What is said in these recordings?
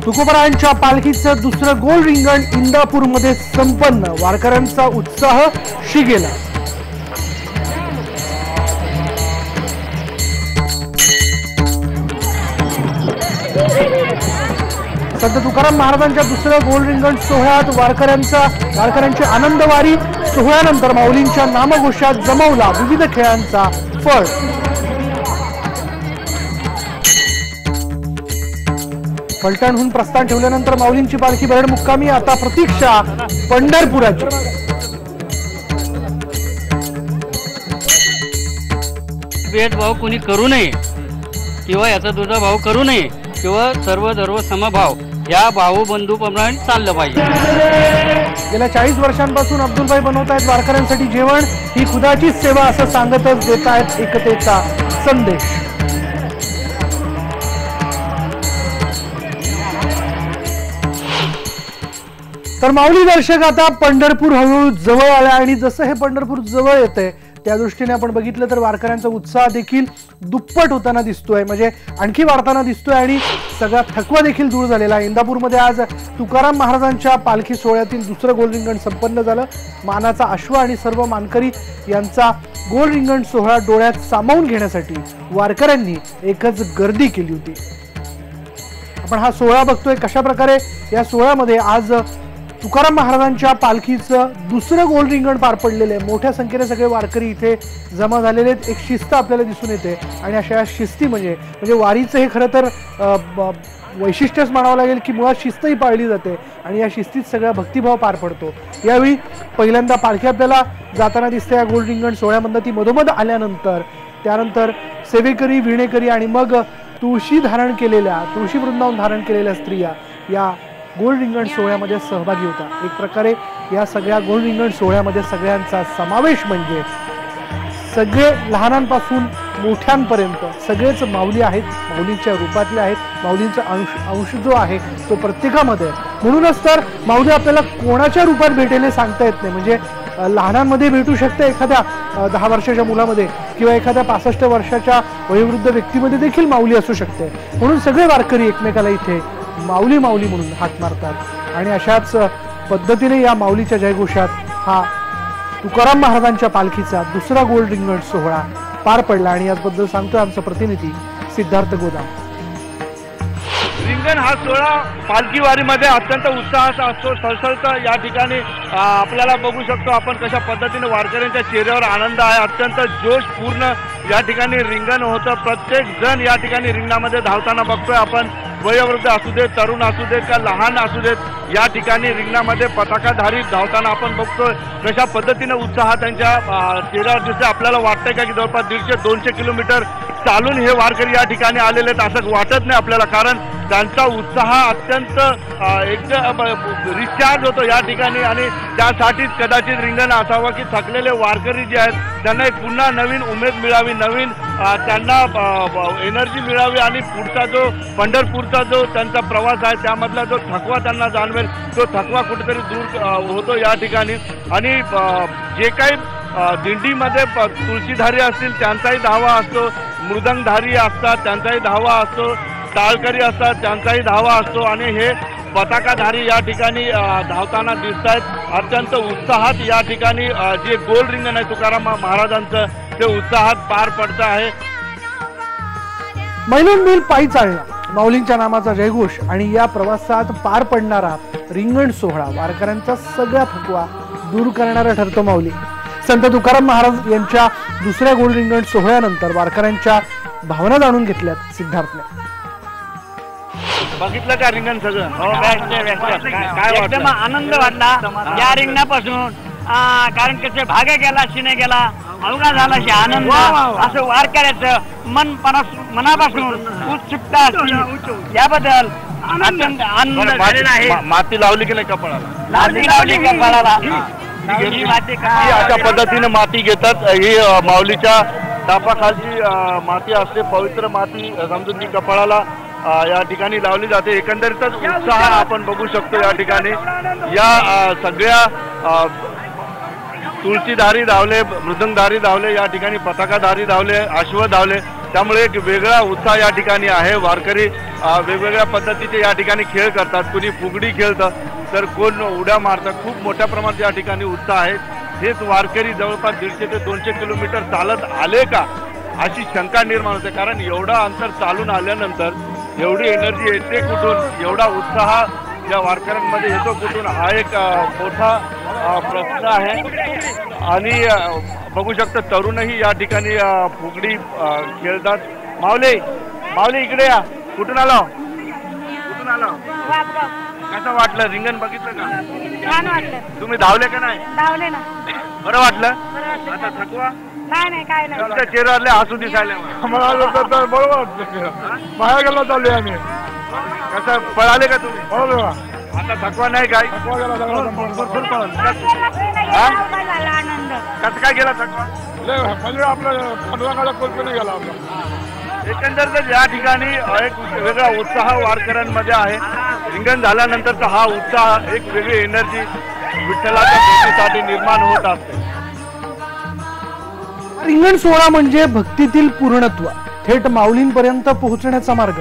तुकोबरायांच्या पालखीचं दुसरं गोल रिंगण इंदापूरमध्ये संपन्न, वारकऱ्यांचा उत्साह शिगेला। संत तुकाराम महाराजांच्या दुसऱ्या गोल रिंगण सोहळ्यात वारकऱ्यांची आनंदवारी सोहळ्यानंतर माऊलींच्या नामघोषात जमवला विविध खेळांचा फळ। फलटणहून प्रस्थान ठेवल्यानंतर माऊलींची पालखी बरड मुक्कामी, आता प्रतीक्षा पंढरपुराची। भेदभाव कोणी करू नये किंवा याचा दुजाभाव करू नये किंवा सर्व धर्म समभाव या भाऊबंधूप्रमाणे चाललं पाहिजे। गेल्या 40 वर्षांपासून अब्दुलभाई बनवत आहेत वारकऱ्यांसाठी जेवण, ही खुदाचीच सेवा असं सांगतच देत आहेत एकतेचा संदेश। तर माऊली दर्शक आता पंढरपूर हळूहळू जवळ आला आणि जसं हे पंढरपूर जवळ येते त्या दृष्टीने आपण बघितलं तर वारकऱ्यांचा उत्साह देखील दुप्पट होताना दिसतोय, म्हणजे आणखी वाढताना दिसतोय आणि सगळा थकवा देखील दूर झालेला आहे। इंदापूरमध्ये आज तुकाराम महाराजांच्या पालखी सोहळ्यातील दुसरं गोल रिंगण संपन्न झालं। मानाचा अश्व आणि सर्व मानकरी यांचा गोल रिंगण सोहळा डोळ्यात सामावून घेण्यासाठी वारकऱ्यांनी एकच गर्दी केली होती। आपण हा सोहळा बघतोय कशा प्रकारे या सोहळ्यामध्ये आज तुकाराम महाराजांच्या पालखीचं दुसरं गोल रिंगण पार पडलेलं आहे। मोठ्या संख्येने सगळे वारकरी इथे जमा झालेले आहेत, एक शिस्त आपल्याला दिसून येते आणि अशा शिस्ती म्हणजे वारीचं हे खरं तर वैशिष्ट्यच म्हणावं लागेल की मुळात शिस्तही पाळली जाते आणि या शिस्तीत सगळा भक्तिभाव पार पडतो। यावेळी पहिल्यांदा पालखी आपल्याला जाताना दिसते या गोल रिंगण सोहळ्यामधनं, ती मधोमध आल्यानंतर त्यानंतर सेवेकरी, विणेकरी आणि मग तुळशी वृंदावन धारण केलेल्या स्त्रिया या गोल रिंगण सोहळ्यामध्ये सहभागी होता। एक प्रकारे या सगळ्या गोल रिंगण सोहळ्यामध्ये सगळ्यांचा समावेश म्हणजे सगळे लहानांपासून मोठ्यांपर्यंत सगळेच माऊली आहेत, माऊलींच्या रूपातले आहेत। माऊलींचा अंश जो आहे तो प्रत्येकामध्ये, म्हणूनच तर माऊली आपल्याला कोणाच्या रूपात भेटेल हे सांगता येत नाही। म्हणजे लहानांमध्ये भेटू शकते, एखाद्या 10 वर्षाच्या मुलामध्ये किंवा एखाद्या 65 वर्षाच्या वयोवृद्ध व्यक्तीमध्ये देखील माऊली असू शकते। म्हणून सगळे वारकरी एकमेकाला इथे माऊली माऊली म्हणून हाक मारतात आणि अशाच पद्धतीने या माऊलीच्या जयघोषात हा तुकाराम महाराजांच्या पालखीचा दुसरा गोल रिंगण सोहळा पार पडला आणि याबद्दल सांगतोय आमचा प्रतिनिधी सिद्धार्थ गोदाम। रिंगण हा सोहळा पालखी वारीमध्ये अत्यंत उत्साहाचा असतो, सळसळतं। या ठिकाणी आपल्याला बघू शकतो आपण कशा पद्धतीने वारकऱ्यांच्या चेहऱ्यावर आनंद आहे, अत्यंत जोशपूर्ण या ठिकाणी रिंगण होतं। प्रत्येक जण या ठिकाणी रिंगणामध्ये धावताना बघतोय आपण, वयोवृद्ध असू देत, तरुण असू देत का लहान असू देत, या ठिकाणी रिंगणामध्ये पताकाधारी धावताना आपण बघतोय कशा पद्धतीने उत्साह त्यांच्या चेहऱ्यावर दिसते। आपल्याला वाटतंय का की जवळपास 150-200 किलोमीटर चालून हे वारकरी या ठिकाणी आलेले आहेत असं वाटत नाही आपल्याला, कारण त्यांचा उत्साह अत्यंत एकदम रिचार्ज होतो या ठिकाणी आणि त्यासाठीच कदाचित रिंगण असावं की थकलेले वारकरी जे आहेत त्यांना एक पुन्हा नवीन उमेद मिळावी, नवीन त्यांना एनर्जी मिळावी आणि पुढचा जो पंढरपूरचा जो त्यांचा प्रवास आहे त्यामधला जो थकवा त्यांना जाणवेल तो थकवा कुठेतरी दूर होतो या ठिकाणी। आणि जे काही दिंडीमध्ये तुळशीधारी असतील त्यांचाही धावा असतो, मृदंगधारी असतात त्यांचाही धावा असतो, टाळकरी असतात त्यांचाही धावा असतो आणि हे पताकाधारी या ठिकाणी धावताना दिसत आहेत। अत्यंत उत्साहात या ठिकाणी जे गोल रिंगण आहे तुकाराम महाराजांचं ते उत्साहात पार पडतं आहे। मैलोन पायी चालणं, माऊलींच्या नामाचा जयघोष आणि या प्रवासात पार पडणारा रिंगण सोहळा वारकऱ्यांचा सगळा थकवा दूर करणारा ठरतो। माऊली संत तुकाराम महाराज यांच्या दुसऱ्या गोल रिंगण सोहळ्यानंतर वारकऱ्यांच्या भावना जाणून घेतल्यात सिद्धार्थने। बघितलं का रिंगण सगळं? काय एकदम आनंद वाटला या रिंगणापासून, कारण त्याचे भागे गेला शिने गेला अवघा झाला शे आनंद असं वारकऱ्याचं मनापासून उत्सुकता असते याबद्दल आनंद झालेला आहे। माती लावली की नाही कपाळाला? माती लावली कपाळाला, अशा पद्धतीने माती घेतात। ही माऊलीच्या तापाखालची माती असते, पवित्र माती समजून ती कपाळाला या ठिकाणी लावली जाते। एकंदरीतच उत्साह आपण बघू शकतो या ठिकाणी। या सगळ्या तुळशीधारी धावले, मृदंगधारी धावले, या ठिकाणी पताकाधारी धावले, अश्व धावले त्यामुळे एक वेगळा उत्साह या ठिकाणी आहे. वारकरी वेगवेगळ्या पद्धतीचे या ठिकाणी खेळ करतात. कोणी फुगडी खेळतं तर कोण उड्या मारतात. खूप मोठ्या प्रमाणात या ठिकाणी उत्साह आहे. हेच वारकरी जवळपास 150 ते 200 किलोमीटर चालत आले का अशी शंका निर्माण होते. कारण एवढं अंतर चालून आल्यानंतर एवढी एनर्जी येते कुठून, एवढा उत्साह या वारकऱ्यांमध्ये येतो कुठून, हा एक मोठा प्रश्न आहे. आणि बघू शकता तरुणही या ठिकाणी फुगडी खेळतात. माऊली इकडे या. कुठून आलो? कसं वाटलं? रिंगण बघितलं का? छान वाटलं. तुम्ही धावले का नाही? धावले ना. बरं वाटलं? आता थकवा नाही काय नाही. तुमच्या चेहऱ्यावरले हसू दिसायला बरोबर बाहेर गेलो चालू आम्ही. कसं पळाले का तुम्ही? आता थकवा नाही काय? आनंद कसं काय गेला थकवा? म्हणजे आपलं 15 गाड्या कल्पने गेला आपला. एकंदरीत या ठिकाणी एक वेगळा उत्साह वारकऱ्यांमध्ये आहे. रिंगण झाल्यानंतरचा हा उत्साह, एक वेगळी एनर्जी विठ्ठलाच्या भेटीसाठी निर्माण होत असते. रिंगण सोहळा म्हणजे भक्तीतील पूर्णत्व, थेट माऊलींपर्यंत पोहोचण्याचा मार्ग.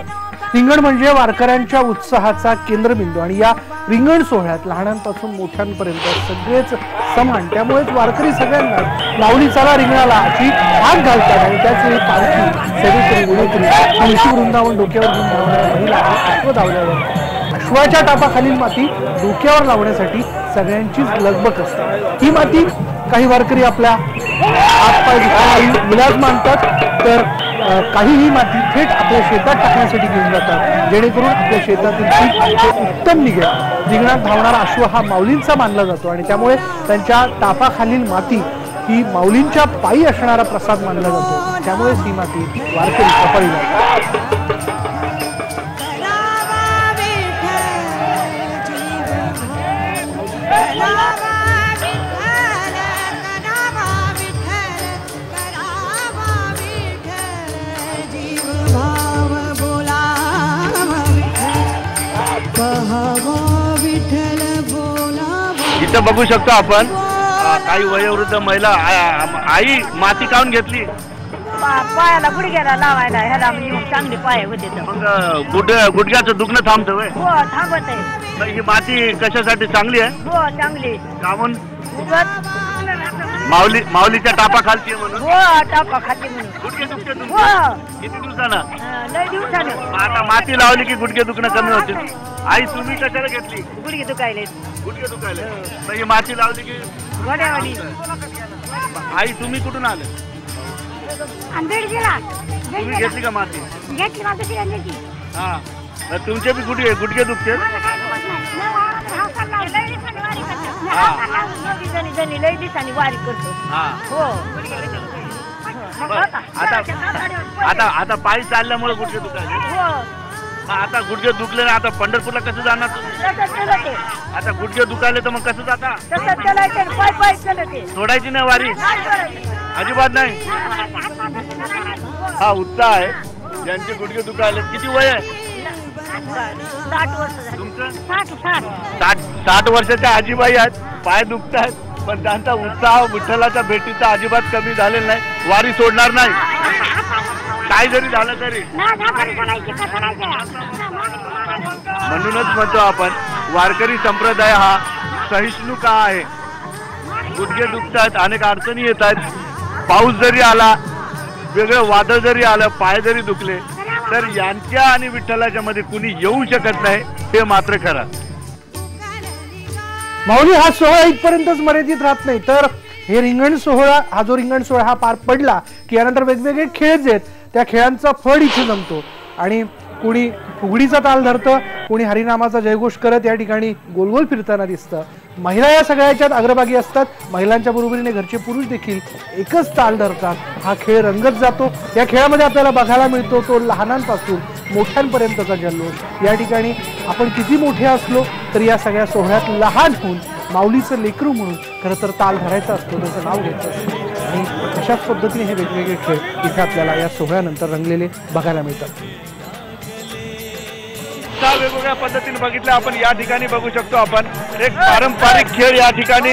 रिंगण म्हणजे वारकऱ्यांच्या उत्साहाचा केंद्रबिंदू आणि या रिंगण सोहळ्यात लहानांपासून मोठ्यांपर्यंत सगळेच समान. त्यामुळेच वारकरी सगळ्यांना माऊली चला रिंगणाला अशी हाक घालतात आणि त्याच वेळी पालखी सगळीकडे गुणकरी तुळशी वृंदावन डोक्यावर घेऊन धावणाऱ्या महिला अश्व धावल्यावर अश्वाच्या टापाखालील माती डोक्यावर लावण्यासाठी सगळ्यांचीच लगबग असते. ही माती काही वारकरी आपल्या हातपाय धुवायला विलास मानतात, तर काही ही माती थेट आपल्या शेतात टाकण्यासाठी घेऊन जातात, जेणेकरून आपल्या शेतातील पीक उत्तम निघेल. रिंगणात धावणारा अश्व हा माऊलींचा मानला जातो आणि त्यामुळे त्यांच्या टापाखालील माती ही माऊलींच्या पायी असणारा प्रसाद मानला जातो. त्यामुळेच ही माती वारकरी कपाळी लावतात. इथं बघू शकतो आपण काही वयोवृद्ध महिला आई माती काढून घेतली. पायाला गुडघ्याला लावायला ह्याला म्हणजे चांगले पाय होते. मग गुडघ्याचं दुखणं थांबतं व्हय? हो थांबत आहे. तर ही माती कशासाठी चांगली आहे? हो चांगली. कामून माऊलीच्या टापा खालची म्हणून. हो टापा खाते म्हणून. गुडघे दुखते तुमचे? हो. किती दिवसानं? लय दिवसानं. आता माती लावली की गुडघे दुखणं कमी होते. आई तुम्ही कशाला घेतली? गुडघे दुखायले. गुडघे दुखायले. तर ही माती लावली की वड्यावाडी. आई तुम्ही कुठून आले? तुम्ही घेतली का माती? हा. तुमचे बी गुडघे दुखते? लय दिवसांनी वारी करतो. हो. आता पायी चालल्यामुळे गुडघे दुखायले. हो. आता गुडघे दुखले ना, आता पंढरपूरला कसं जाणार तुम्ही? आता गुडघे दुखायले तर मग कसं जाता? सोडायची नाही वारी? अजिबात नाही. हा उत्साह आहे ज्यांचे गुडघे दुखायले. किती वय आहे तुमचं? 60 वर्षाच्या आजीबाई आहेत. पाय दुखत आहेत पण त्यांचा उत्साह विठ्ठलाच्या भेटीचा अजिबात कमी झालेला नाही. वारी सोडणार नाही काय जरी झालं तरी. म्हणूनच म्हणतो आपण वारकरी संप्रदाय हा सहिष्णू का आहे. गुडघे दुखतात, अनेक अडचणी येत आहेत, पाऊस जरी आला, वेगळं वादळ जरी आलं, पाय जरी दुखले तर यांच्या आणि विठ्ठलाच्या मध्ये कुणी येऊ शकत नाही. हे मात्र खरं. माऊली हा सोहळा इथपर्यंतच मर्यादित राहत नाही, तर हे रिंगण सोहळा, हा जो रिंगण सोहळा हा पार पडला की यानंतर वेगवेगळे खेळ जे आहेत त्या खेळांचा फळ इथे जमतो आणि कोणी फुगडीचा ताल धरतं, कोणी हरिनामाचा जयघोष करत या ठिकाणी गोलगोल फिरताना दिसतं. महिला या सगळ्याच्यात अग्रभागी असतात. महिलांच्या बरोबरीने घरचे पुरुष देखील एकच ताल धरतात. हा खेळ रंगत जातो. या खेळामध्ये आपल्याला बघायला मिळतो तो लहानांपासून मोठ्यांपर्यंतचा जल्लोष. या ठिकाणी आपण किती मोठे असलो तरी या सगळ्या सोहळ्यात लहान होऊन माऊलीचं लेकरू म्हणून खरं तर ताल धरायचा असतो, त्याचं नाव घ्यायचं असतं. आणि अशाच पद्धतीने हे वेगवेगळे खेळ इथे आपल्याला या सोहळ्यानंतर रंगलेले बघायला मिळतात. वेगवेगळ्या पद्धतीने बघितलं आपण. या ठिकाणी बघू शकतो आपण एक पारंपरिक खेळ या ठिकाणी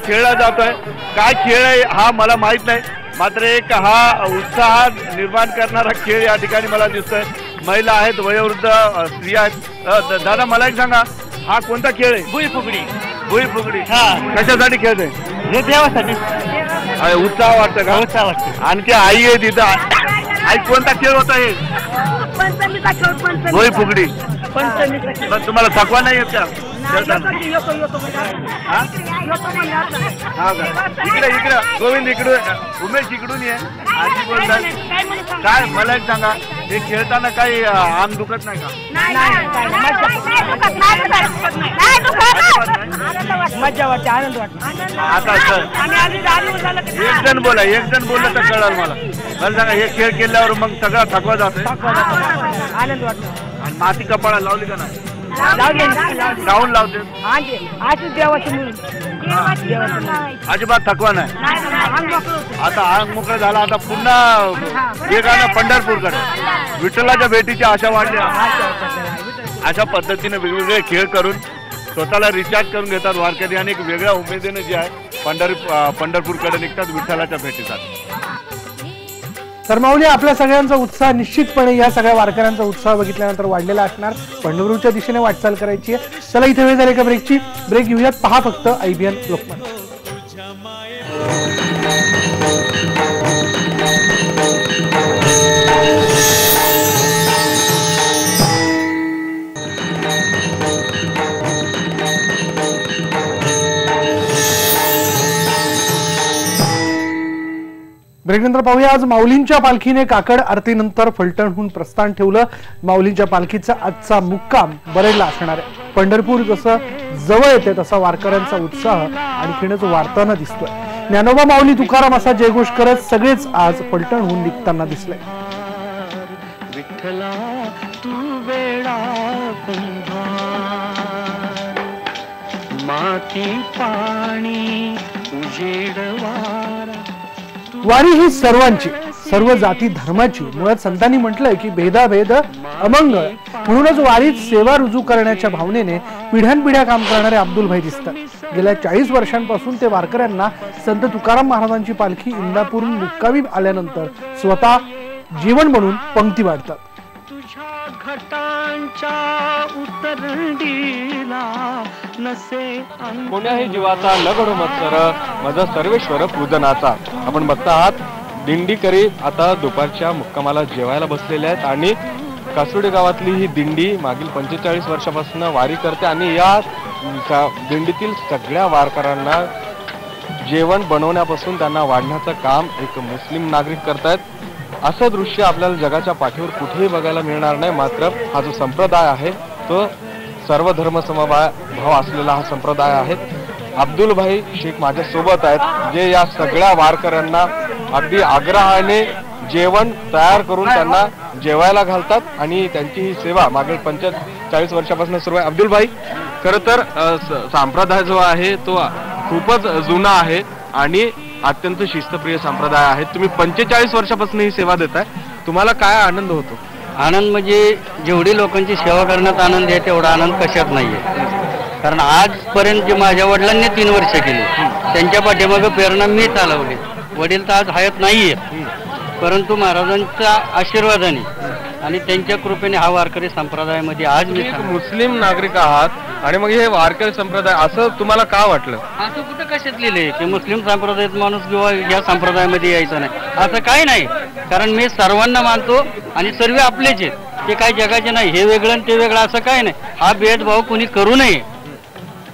खेळला जातोय. काय खेळ आहे हा मला माहित नाही. मात्र एक हा उत्साह निर्माण करणारा खेळ या ठिकाणी मला दिसतोय. महिला आहेत, वयोवृद्ध स्त्रिया आहेत. दादा मला एक सांगा, हा कोणता खेळ आहे? भुई फुगडी. भुई फुगडी कशासाठी खेळते? हे देवासाठी. उत्साह वाटतं का? उत्साह वाटतो. आणखी आई आहे तिथं. आई कोणता खेळ होता हे? पंचमीचा खेळ. पंचमी. भुई फुगडी. पंचमीचा खेळ. पण तुम्हाला थकवा नाही येत का खेळताना? हा का? इकडे गोविंद इकडून, उमेश इकडून ये. आजी बोलतात काय मला एक सांगा, हे खेळताना काही अंग दुखत नाही का? मजा वाटते, आनंद वाटतो. आता एक जण बोललं तर कळलं मला सांगा, हे खेळ केल्यावर मग सगळा थकवा जातो. आनंद वाटतो. आणि माती कपाळा लावली का नाही? लावून लावते. आज देवाची म्हणून अजिबात थकवा नाही. आता अंग मोकळं झाला. आता पुन्हा वेगानं पंढरपूरकडे विठ्ठलाच्या भेटीची आशा वाढल्या. अशा पद्धतीने वेगवेगळे खेळ करून स्वतःला रिचार्ज करून घेतात वारकरी आणि एक वेगळ्या उमेदीने जे आहे पंढरपूरकडे निघतात विठ्ठलाच्या भेटीसाठी. तर माऊली, आपल्या सगळ्यांचा उत्साह निश्चितपणे या सगळ्या वारकऱ्यांचा उत्साह बघितल्यानंतर वाढलेला असणार. पंढरपूरच्या दिशेने वाटचाल करायची आहे. चला, इथे वेळ झाली का ब्रेकची? ब्रेक घेऊयात. पहा फक्त IBN लोकमत. ब्रेकनंतर पाहूया, आज माऊलींच्या पालखीने काकड आरतीनंतर फलटणहून प्रस्थान ठेवलं. माऊलींच्या पालखीचा आजचा मुक्काम बरेडला असणार आहे. पंढरपूर जसं जवळ येते तसा वारकऱ्यांचा उत्साह आणखीनच वाढताना दिसतोय. ज्ञानोबा माऊली तुकाराम असा जयघोष करत सगळेच आज फलटणहून निघताना दिसले. विठ्ठला तू वेळा माती पाणी उजेड वारा. वारी ही सर्वांची, सर्व जाती धर्माची. मुळात संतांनी म्हटलंय की भेदाभेद अमंगळ. म्हणूनच वारीत सेवा रुजू करण्याच्या भावनेने पिढ्यानपिढ्या काम करणारे अब्दुलभाई दिसतात. गेल्या 40 वर्षांपासून ते वारकऱ्यांना संत तुकाराम महाराजांची पालखी इंदापूरहून मुक्कामी आल्यानंतर स्वतः जीवन म्हणून पंक्ती वाढतात. कोण्याही जीवाचा न घडो मत्सर, माझा सर्वेश्वर पूजनाचा. आपण बघता आहात दिंडी करीत आता दुपारच्या मुक्कामाला जेवायला बसलेले आहेत आणि कासुडे गावातली ही दिंडी मागील 45 वर्षापासून वारी करते आणि या दिंडीतील सगळ्या वारकऱ्यांना जेवण बनवण्यापासून त्यांना वाढण्याचं काम एक मुस्लिम नागरिक करतायत. असं दृश्य आपल्याला जगाच्या पाठीवर कुठेही बघायला मिळणार नाही. मात्र हा जो संप्रदाय आहे तो सर्व धर्म समभाव असलेला हा संप्रदाय आहे. अब्दुलभाई शेख माझ्या सोबत आहेत, जे या सगळ्या वारकऱ्यांना अगदी आग्रहाने जेवण तयार करून त्यांना जेवायला घालतात आणि त्यांची ही सेवा मागील 45 वर्षापासून सुरू आहे. अब्दुलभाई, खरं तर संप्रदाय जो आहे तो खूपच जुना आहे आणि अत्यंत शिस्तप्रिय संप्रदाय आहे. तुम्ही 45 वर्षापासून ही सेवा देताय, तुम्हाला काय आनंद होतो? आनंद म्हणजे जेवढी लोकांची सेवा करण्यात आनंद आहे तेवढा आनंद कशात नाहीये. कारण आजपर्यंत जे माझ्या वडिलांनी 3 वर्ष केली, त्यांच्या पाठीमागे प्रेरणा मी चालवली. वडील तर आज हयात नाहीये, परंतु महाराजांच्या आशीर्वादाने आणि त्यांच्या कृपेने हा वारकरी संप्रदायामध्ये आज मी मुस्लिम नागरिक आहात आणि मग हे वारकरी संप्रदाय असं तुम्हाला का वाटलं? असं कुठं कशात लिहिलंय की मुस्लिम संप्रदायात माणूस किंवा या संप्रदायामध्ये यायचं नाही, असं काही नाही. कारण मी सर्वांना मानतो आणि सर्व आपलेच आहेत, ते काही जगाचे नाही. हे वेगळं आणि ते वेगळं असं काही नाही. हा भेदभाव कोणी करू नये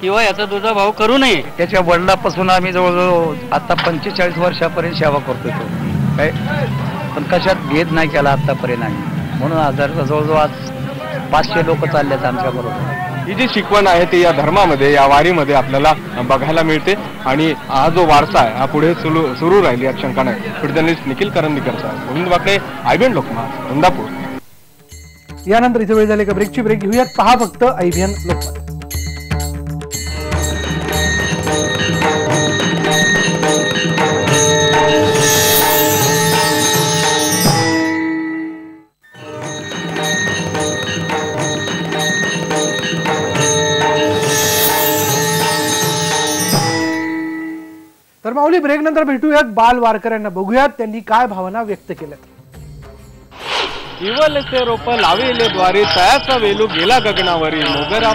किंवा याचा दुजा भाव करू नये. त्याच्या वडिलापासून आम्ही जवळजवळ आता 45 वर्षापर्यंत सेवा करतोय तो काय, पण कशात भेद नाही केला आतापर्यंत आम्ही. म्हणून जवळजवळ आज 500 लोक चाललेत आमच्या बरोबर. ही जी शिकवण आहे ती या धर्मामध्ये, या वारीमध्ये आपल्याला बघायला मिळते आणि हा जो वारसा आहे हा पुढे सुरू राहील यात शंका नाही. जर्नलिस्ट निखिल करंदीकरचा, गोविंद वाकडे, IBN लोकमत, इंदापूर. यानंतर इथे वेळ झाली का ब्रेकची? ब्रेक घेऊयात. पहा फक्त IBN लोकमत. तर माऊली ब्रेक नंतर भेटूयात बाल वारकऱ्यांना, बघूयात त्यांनी काय भावना व्यक्त केल्यात. इवलचे रोप लाविले द्वारी तयाचा वेलू गेला गगनावरी मोगरा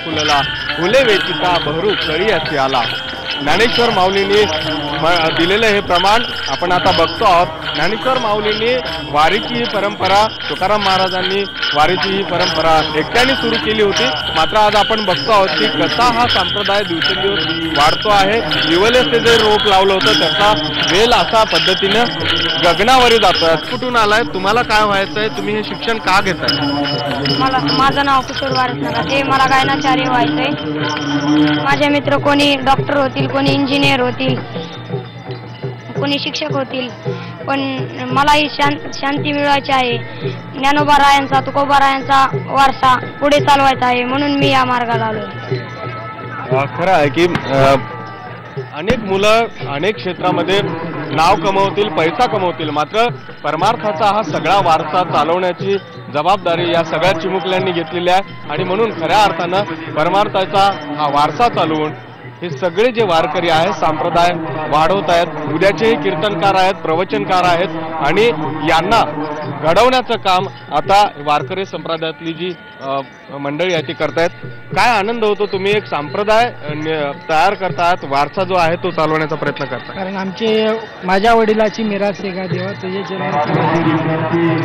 फुलला फुले वेचिता बहरू कळी असे आला. ज्ञानेश्वर माऊलींनी दिलेलं हे प्रमाण आपण आता बघतो आहोत. ज्ञानेश्वर माऊलींनी वारीची ही परंपरा, तुकाराम महाराजांनी वारीची ही परंपरा एकट्याने सुरू केली होती. मात्र आज आपण बघतो आहोत की कसा हा संप्रदाय दिवसेंदिवस वाढतो आहे. इवलेचे जे रोप लावलं होतं त्याचा वेल असा पद्धतीनं गगनावरी जातोय. कुठून आलाय, तुम्हाला काय व्हायचंय, तुम्ही हे शिक्षण का घेताय? माझं नाव किशोर वारसकर, ते मला गायनाचार्य व्हायचंय. माझे मित्र कोणी डॉक्टर होतील, कोणी इंजिनियर होतील, कोणी शिक्षक होतील, पण मलाही शांती मिळवायची आहे. ज्ञानोबा रायांचा, तुकोबा रायांचा वारसा पुढे चालवायचा आहे, म्हणून मी या मार्गाला आलो. खरं आहे की अनेक मुलं अनेक क्षेत्रामध्ये नाव कमवतील, पैसा कमवतील, मात्र परमार्थाचा हा सगळा वारसा चालवण्याची जबाबदारी या सगळ्या चिमुकल्यांनी घेतलेली आहे. आणि म्हणून खऱ्या अर्थानं परमार्थाचा हा वारसा चालवून हे सगळे जे वारकरी आहेत संप्रदाय वाढवत आहेत. उद्याचेही कीर्तनकार आहेत, प्रवचनकार आहेत आणि यांना घडवण्याचं काम आता वारकरी संप्रदायातली जी मंडळी आहे ती करतायत. काय आनंद होतो, तुम्ही एक संप्रदाय तयार करतायत, वारसा जो आहे तो चालवण्याचा प्रयत्न करताय. कारण माझ्या वडिलाची मिराज आहे का देवा तुझे चरण.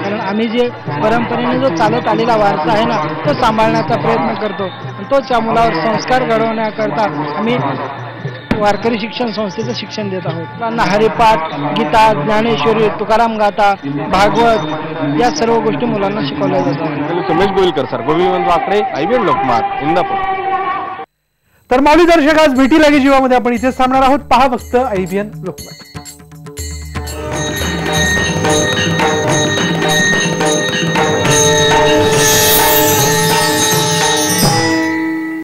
कारण आम्ही जे परंपरेने जो चालत आलेला वारसा आहे ना तो सांभाळण्याचा प्रयत्न करतो. तोच या मुलावर संस्कार घडवण्याकरता आम्ही वारकरी शिक्षण संस्थेचं शिक्षण देत आहोत. त्यांना हरिपाठ, गीता, ज्ञानेश्वरी, तुकाराम गाथा, भागवत या सर्व गोष्टी मुलांना शिकवल्या जातात. सुमेश गोविलकर सर, गोविंद वाकडे, IBN लोकमत, इंदापूर. तर माऊली दर्शक आज भेटी लागे जीवामध्ये आपण इथेच थांबणार आहोत. पहा फक्त IBN लोकमत.